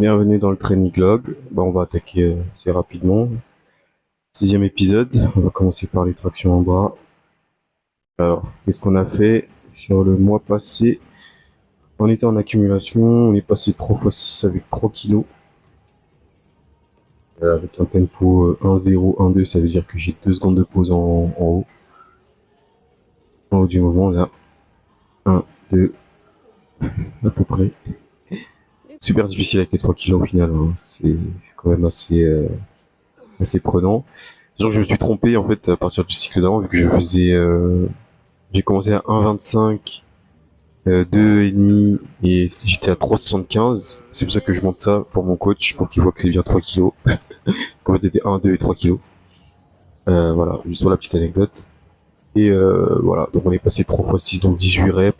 Bienvenue dans le Training Log. On va attaquer assez rapidement. Sixième épisode. On va commencer par les tractions en bras. Alors, qu'est-ce qu'on a fait sur le mois passé? On était en accumulation. On est passé 3 fois 6 avec 3 kilos. Avec un tempo 1-0, 1-2, ça veut dire que j'ai 2 secondes de pause en haut. En haut du mouvement, là. 1, 2, à peu près. Super difficile avec les 3 kilos au final. Hein. C'est quand même assez prenant. Genre que je me suis trompé en fait à partir du cycle d'avant vu que je faisais j'ai commencé à 1,25, 2,5 et j'étais à 3,75. C'est pour ça que je monte ça pour mon coach pour qu'il voit que c'est bien 3 kilos. Qu'en fait c'était 1, 2 et 3 kilos. Voilà, juste pour la petite anecdote. Et voilà, donc on est passé 3 fois 6 donc 18 reps.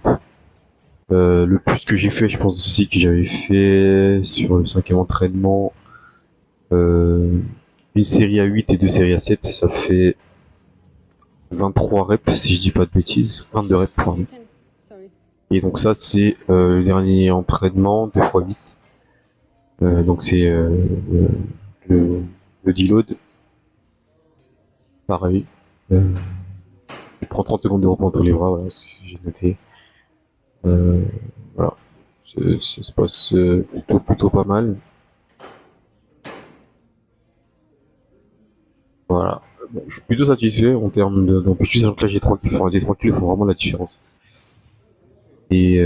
Le plus que j'ai fait, je pense aussi que j'avais fait sur le cinquième entraînement une série à 8 et deux séries à 7, ça fait 23 reps si je dis pas de bêtises, 22 reps pardon. Et donc ça c'est le dernier entraînement 2 fois 8. Donc c'est le, le deload. Pareil. Je prends 30 secondes de repos entre les bras, voilà, ce que j'ai noté. Voilà. Ça se passe plutôt pas mal. Voilà. Bon, je suis plutôt satisfait en termes d'amplitude, sachant que là j'ai 3 kilos, les 3 kilos font vraiment la différence. Et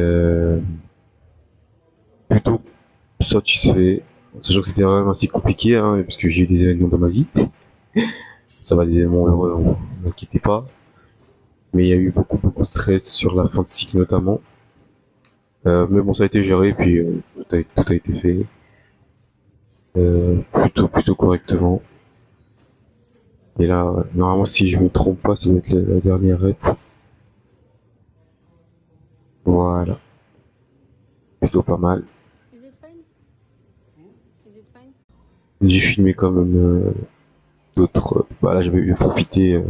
plutôt satisfait, sachant que c'était vraiment assez compliqué, hein, parce que j'ai eu des événements dans ma vie. Ça va, des événements heureux, ne inquiétez pas. Mais il y a eu beaucoup de stress sur la fin de cycle notamment. Mais bon, ça a été géré, puis tout a été fait plutôt correctement. Et là, normalement, si je me trompe pas, ça doit être la dernière rep. Voilà, plutôt pas mal. J'ai filmé quand même d'autres. Bah là, j'avais eu profiter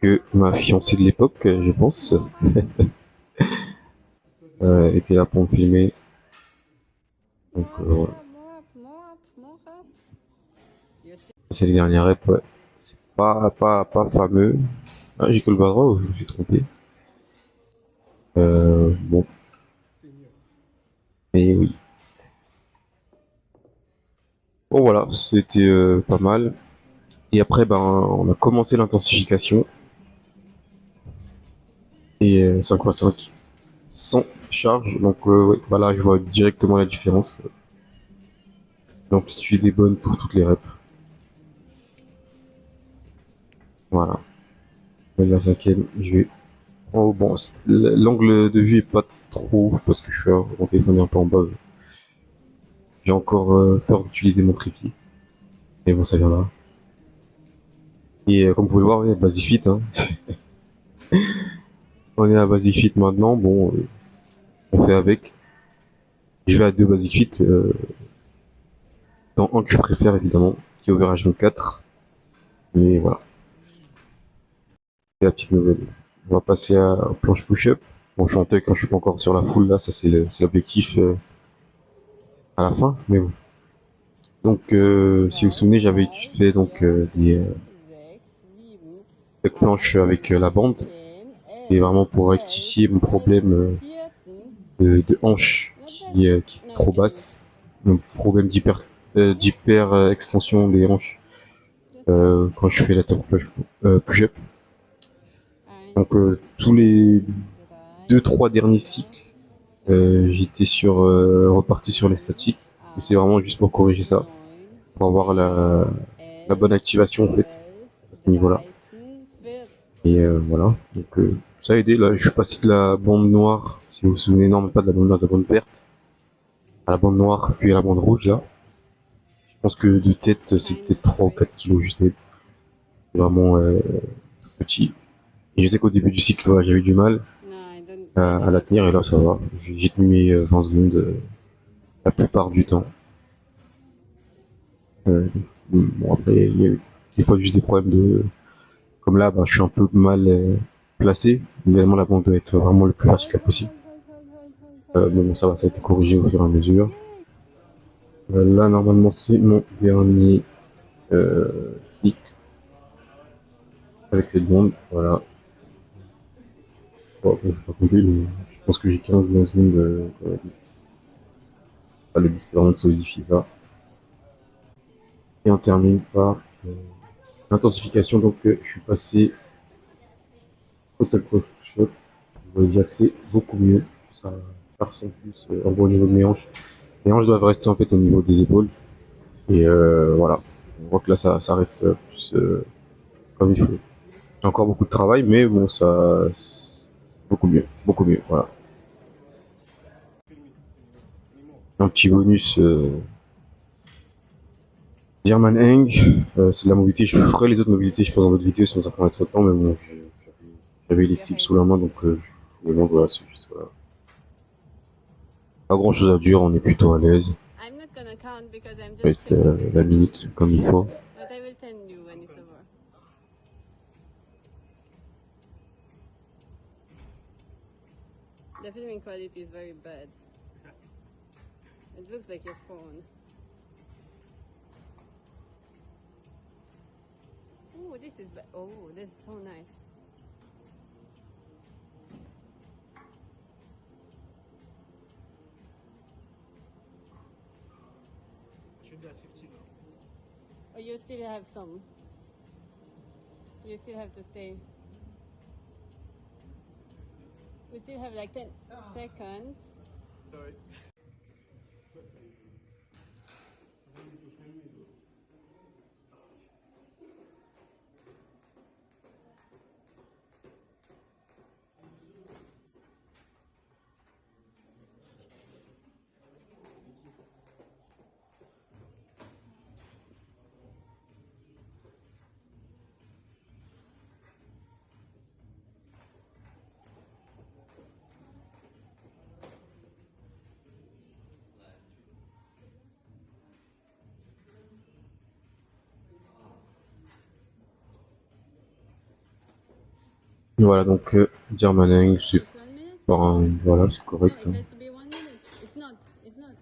que ma fiancée de l'époque, je pense, était là pour me filmer. Donc voilà. C'est les dernières reps, ouais. C'est pas fameux. Ah, j'ai que le bras droit ou je me suis trompé. Bon, mais oui. Bon voilà, c'était pas mal. Et après, ben, on a commencé l'intensification. Et 5x5 sans charge. Donc ouais, voilà, je vois directement la différence. L'amplitude est bonne pour toutes les reps. Voilà. Et la cinquième, je vais. Oh bon, l'angle de vue est pas trop ouf parce que je suis mon téléphone est un peu en bas. J'ai encore peur d'utiliser mon trépied. Mais bon, ça viendra. Et comme vous pouvez le voir, on est à Basifit. Hein. On est à Basifit maintenant. Bon, on fait avec. Je vais à deux Basifit. Dans un que je préfère évidemment, qui est Over H24. Mais voilà. C'est la petite nouvelle. On va passer à planche push-up. Bon, je suis en tuck quand je suis pas encore sur la full là. Ça, c'est l'objectif à la fin. Mais bon. Donc, si vous vous souvenez, j'avais fait donc des planches avec la bande. C'est vraiment pour rectifier mon problème de hanche qui est trop basse. Mon problème d'hyper extension des hanches quand je fais la top push-up. Donc, tous les 2-3 derniers cycles, j'étais reparti sur les statiques. Et c'est vraiment juste pour corriger ça, pour avoir la bonne activation en fait à ce niveau-là. Et voilà, donc ça a aidé. Là, je suis passé de la bande noire, si vous vous souvenez, non, mais pas de la bande noire, de la bande verte, à la bande noire, puis à la bande rouge là. Je pense que de tête, c'est peut-être 3 ou 4 kilos juste net. C'est vraiment petit. Et je sais qu'au début du cycle, ouais, j'avais du mal à la tenir, et là ça va. J'ai tenu mes 20 secondes la plupart du temps. Bon, après, il y a eu des fois juste des problèmes de. Comme là, je suis un peu mal placé. Évidemment, la bande doit être vraiment le plus vertical possible. Mais bon, ça va, ça a été corrigé au fur et à mesure. Là, normalement, c'est mon dernier cycle avec cette bombe. Voilà. Bon, je vais pas compter, mais je pense que j'ai 15 secondes. Le but, c'est vraiment de solidifier ça. Et on termine par l'intensification. Donc, je suis passé au top shot. Vous voyez déjà que c'est beaucoup mieux. Ça ressemble plus en gros au niveau de mes hanches. Les hanches doivent rester en fait au niveau des épaules. Et voilà. On voit que là, ça reste plus comme il faut. J'ai encore beaucoup de travail, mais bon, ça, c'est beaucoup mieux. Beaucoup mieux, voilà. Un petit bonus German Hang, c'est de la mobilité. Je ferai les autres mobilités, je pense, dans votre vidéo, sinon ça prendrait trop de temps, mais bon, j'avais les clips sous la main, donc je me demande, voilà, c'est juste, voilà. Pas grand chose à dire, on est plutôt à l'aise. Reste la minute comme il faut. The filming quality is very bad. It looks like your phone. Oh, this is oh, this is so nice. Should be at 50 now. Oh, you still have some. You still have to stay. We still have like 10 seconds. Sorry. Voilà, donc German Hang, c'est It's 1 minute? pas voilà, c'est No, correct. it has to be 1 minute. It's not. It's not.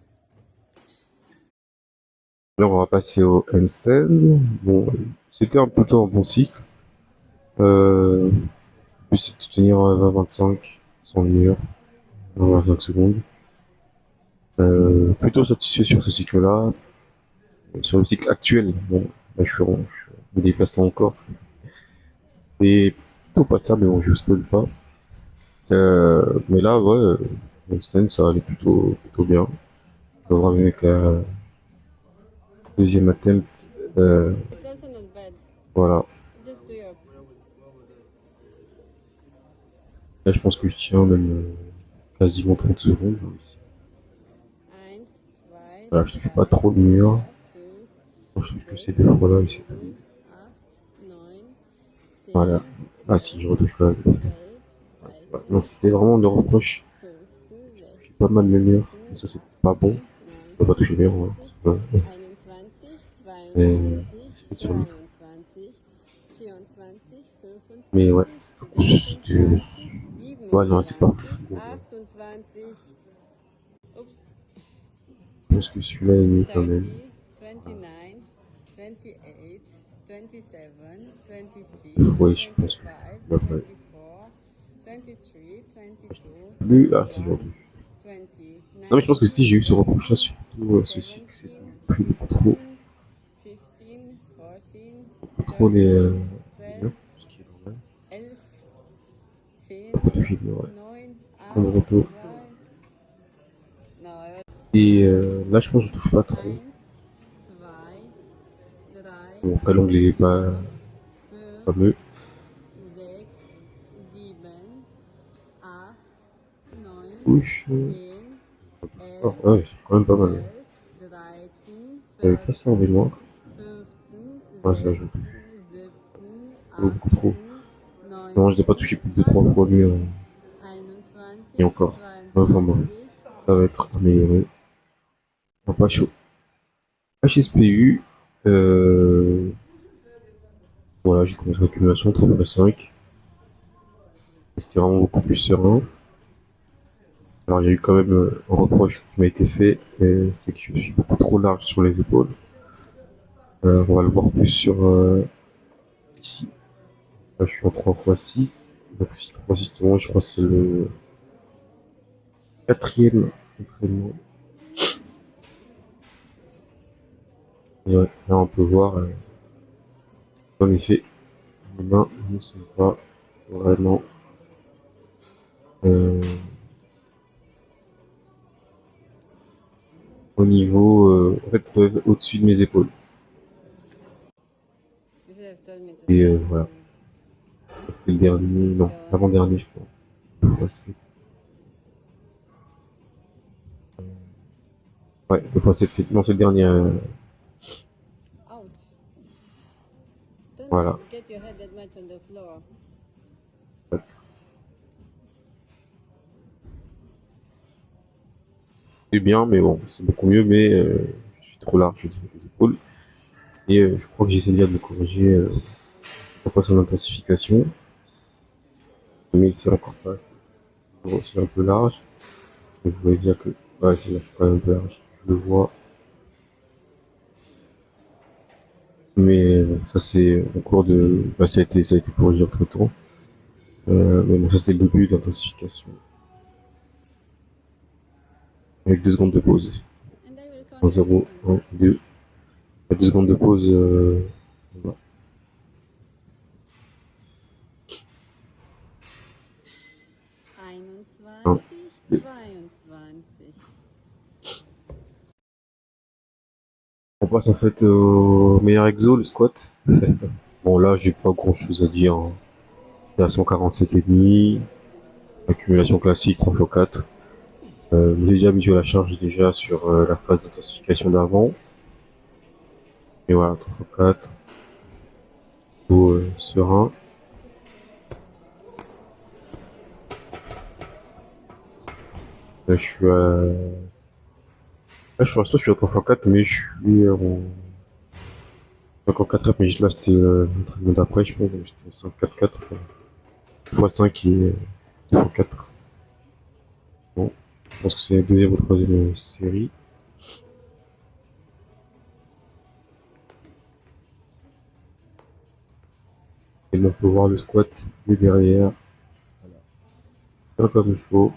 Là, on va passer au handstand. Bon, c'était un peu tôt en bon cycle. Plus c'est de tenir 20-25 sans le mur, 25 secondes. Plutôt satisfait sur ce cycle-là. Sur le cycle actuel, bon, là, je me déplace là encore. C'est plutôt passable, mais bon, je spoil pas. Mais là, ouais, handstand, ça allait plutôt bien. Je devrais revenir avec la deuxième attempt. It's also not bad. Voilà. Just do your. Là, je pense que je tiens même quasiment 30 secondes. 1, 2, Voilà, je touche pas trop le mur. 3, Je touche que ces deux fois-là et c'est tout. 8, 9, 10, Voilà. Ah si, je retouche pas. 12, Non, c'était vraiment le reproche. 15, Je suis pas mal le mur. Et ça, c'est pas bon. Je peux pas toucher le mur. Ouais. 21, Mais 22, c'est pas sur lui. 23, 24, 25, Mais ouais. 26, Ouais, non, c'est pas fou. 28, oops, Je pense que celui-là est mieux quand 30, même. 29, 28, 27, 26, Ouais, je pense que 25, je vais 24, 23, 22, plus. Ah, c'est aujourd'hui. 29, Non, mais je pense que si j'ai eu ce reproche-là, surtout ceci, que c'est plus beaucoup trop. 15, 14, Trop les. 13, murs, ce qui est normal. 11, 10, Faut pas toucher le mur, ouais. 9, Comme 8, retour. 9, Et là, je pense que je touche pas trop. 1, 2, 3, Bon, après, l'onglet est pas 4, fameux. 6, 7, 8, 9, Touche. 10, Oh, 11, ouais, c'est quand même pas mal. 12, 13, J'avais pas ça en noir. 15, Ouais, 16, ça, je touche 17, beaucoup trop. 18, Non, je n'ai pas touché plus de 3 fois le mur. Et encore. Enfin bon, ça va être amélioré. Non, pas chaud. HSPU. Voilà, j'ai commencé l'accumulation 3x5. C'était vraiment beaucoup plus serein. Alors, j'ai eu quand même un reproche qui m'a été fait, c'est que je suis beaucoup trop large sur les épaules. On va le voir plus sur ici. Là, je suis en 3x6. Donc, si 3x6, je crois que c'est le quatrième entraînement. Et ouais, là, on peut voir, en effet, les mains ne sont pas vraiment euh, au niveau, en fait, peuvent au-dessus de mes épaules. You should have told me to Et start voilà, from c'était le dernier, non, l'avant-dernier, je crois. Ouais, enfin, non, c'est le dernier. ouch. Don't Voilà. get your head that much on the floor. C'est bien, mais bon, c'est beaucoup mieux, mais je suis trop large, je dis, les épaules. Et je crois que j'essaie bien de le corriger en passant l'intensification. Mais c'est encore pas assez. C'est un peu large. Et vous voyez bien que, ouais, c'est quand même un peu large. Je le vois. Mais ça, c'est en cours de, bah, ça a été corrigé entre temps. Mais bon, ça, c'était le début de l'intensification. Avec 2 secondes de pause. And I will count 1, you 0, down. 1, 2. 2 secondes de pause, voilà. 1, 2. 22. On passe en fait au meilleur exo, le squat. Bon, là, j'ai pas grand chose à dire, hein. C'est à 147,5. Accumulation classique 3x4. J'ai déjà habitué à la charge déjà sur la phase d'intensification d'avant. Et voilà, 3x4. Plutôt serein. Là, je suis à... Là, je suis à 3x4, mais je suis encore 4 reps, mais là, c'était l'entraînement d'après, je pense. Donc, j'étais 5-4-4. x5 et 3x4. Bon, je pense que c'est la deuxième ou troisième série. Et là, on peut voir le squat de derrière. Voilà. Bien comme il faut.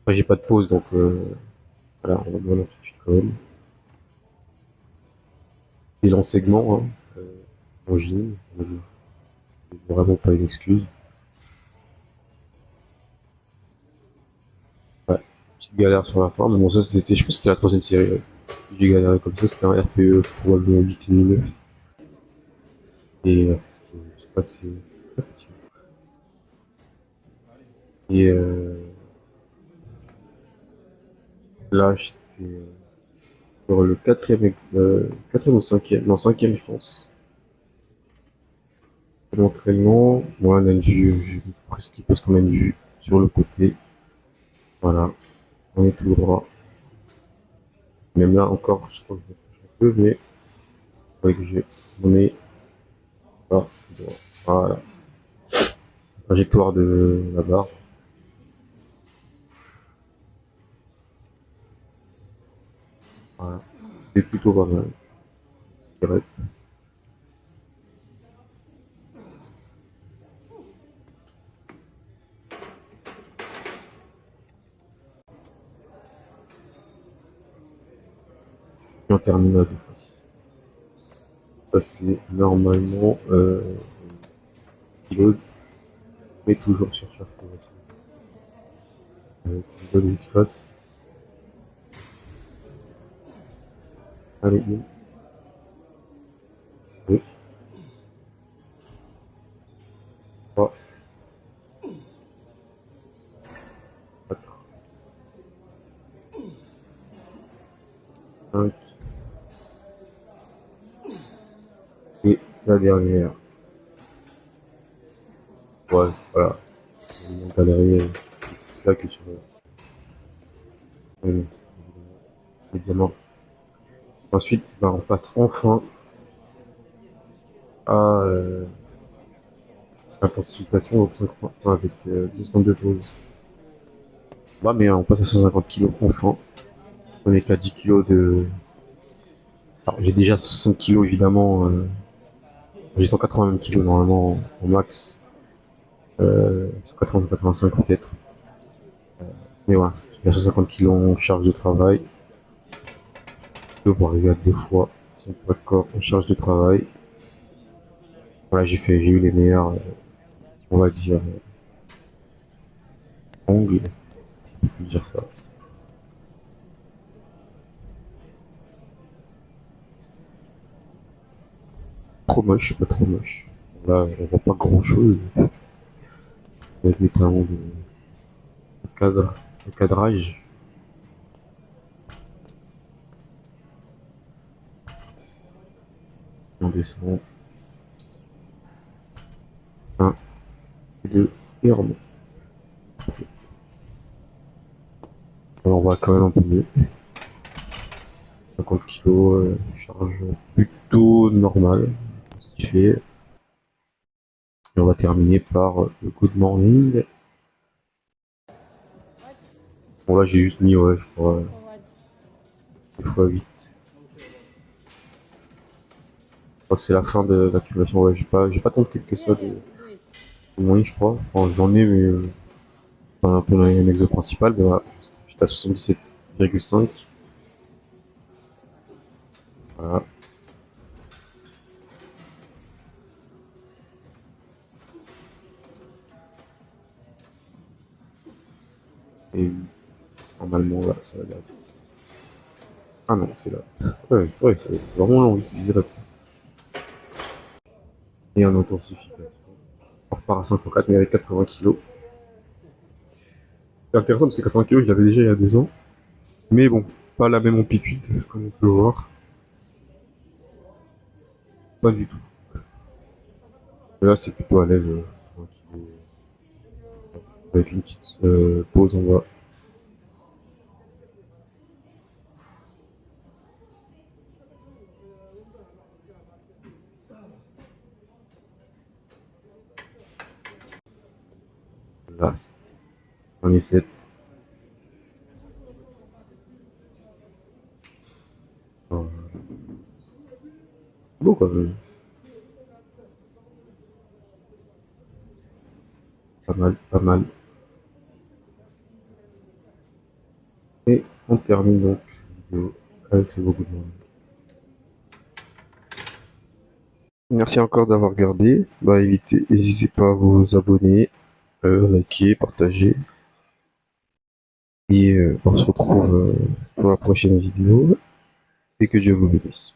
Après, j'ai pas de pause, donc voilà, on va voir tout de suite quand même. Et l'enseignement, hein, en gym, c'est vraiment pas une excuse. Ouais, petite galère sur la fin, mais bon, ça c'était, je pense que c'était la troisième série. Ouais. J'ai galéré comme ça, c'était un RPE probablement 8 et 9. Et je sais pas que c'est très fatigant. Et là, j'étais sur le quatrième ou cinquième, non, cinquième, je pense. L'entraînement, bon, là, on a une vue, j'ai presque parce qu'on a une vue sur le côté. Voilà, on est tout droit. Même là encore, je crois que je me touche un peu, mais ouais, que on est pas droit. Voilà, trajectoire de la barre. Voilà, c'est plutôt pas mal. C'est vrai. Et on termine à 2x6. Ça c'est normalement pilote, mais toujours sur chaque progression. Avec une bonne vue de face. Allez, 1, 2, 3, 4, 5. Et la dernière. Ouais, voilà. On a galéré, c'est là que sur les diamants. Ensuite, bah, on passe enfin à l'intensification au 5.1 avec 2 secondes de pause. Bah, mais on passe à 150 kilos enfin. On est qu'à 10 kilos de... Alors, j'ai déjà 60 kilos évidemment. J'ai 180 kilos normalement en max. 180, 85 peut-être. Mais voilà, j'ai 150 kilos en charge de travail. Pour arriver à 2 fois son poids de corps en charge de travail. Voilà, j'ai eu les meilleurs, on va dire, ongles, si on peut dire ça. Trop moche, pas trop moche. Là, on voit pas grand chose avec mes talons de cadrage. On descend. 1, 2, et on remonte. Alors, on va quand même un peu mieux. 50 kilos, charge plutôt normale, ce qui fait. Et on va terminer par le good morning. Bon là j'ai juste mis, ouais, je crois, For what? 2 x 8. Je crois que c'est la fin de l'accumulation, ouais, j'ai pas tant de kills que ça Yeah, de yeah, do it. moyenne je crois. Enfin, j'en ai mais pas un peu dans un exo principal, mais voilà. J'étais à 77,5. Voilà. Et normalement là, ça va bien. Ah non, c'est là. Ouais, ouais, c'est vraiment long, je dirais. Et en intensification. On repart à 54, mais avec 80 kilos. C'est intéressant parce que 80 kilos, je l'avais déjà il y a 2 ans. Mais bon, pas la même amplitude, comme on peut le voir. Pas du tout. Et là, c'est plutôt à l'aise, tranquille, avec une petite pause en bas. Last. On est 7. Bon, quoi. Pas mal, pas mal. Et on termine donc cette vidéo avec ce beau coup de main. Merci encore d'avoir regardé. Bah, n'hésitez pas à vous abonner, liker, partager. Et on se retrouve pour la prochaine vidéo. Et que Dieu vous bénisse.